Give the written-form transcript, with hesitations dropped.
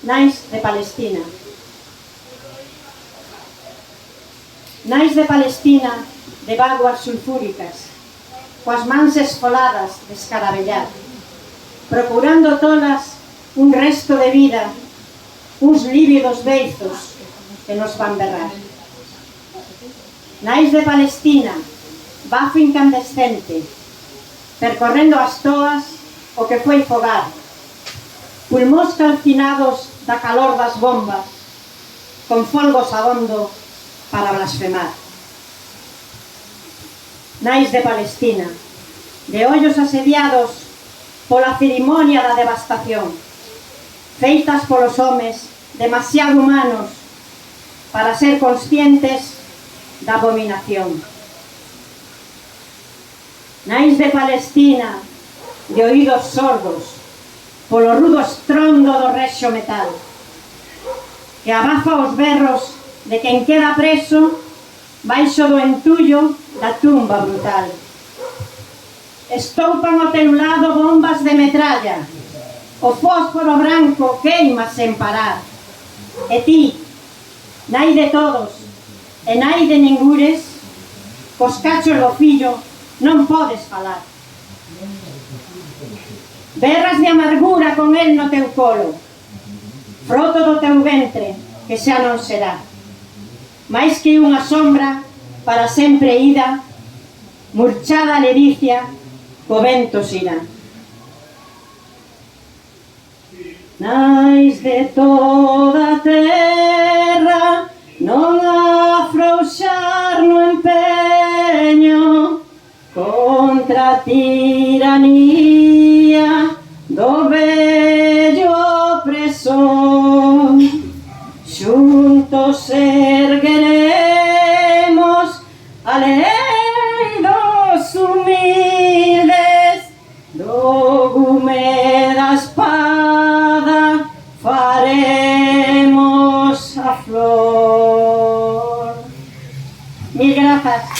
nais de Palestina. Nais de Palestina de vaguas sulfúricas, coas mans esfoladas de escarabellar, procurando tolas un resto de vida, uns lívidos beizos que nos van berrar. Nais de Palestina, bafo incandescente, percorrendo as toas o que foi fogar, pulmóns calcinados da calor das bombas, con folgos abondo para blasfemar. Nais de Palestina, de ollos asediados pola cerimonia da devastación, feitas polos homes demasiado humanos para ser conscientes da abominación. Nais de Palestina, de oídos sordos polo rudo estrondo do rexo metal, que abafa os berros de quen queda preso baixo do entullo da tumba brutal. Estoupan ao teu lado bombas de metralla, o fósforo branco queima sen parar. E ti, nai de todos e nai de ningures, cos cachos do fillo non podes falar. Berras de amargura con el no teu colo, froto do teu ventre, que xa non será, máis que unha sombra para sempre ida, murchada ledicia, co vento xirá. Nais de toda a terra, non afrouxar no empeño contra a tiranía do vello opresor. Xuntos ergueremos a lei dos humildes, do gume da espada faremos a flor. Mil grazas.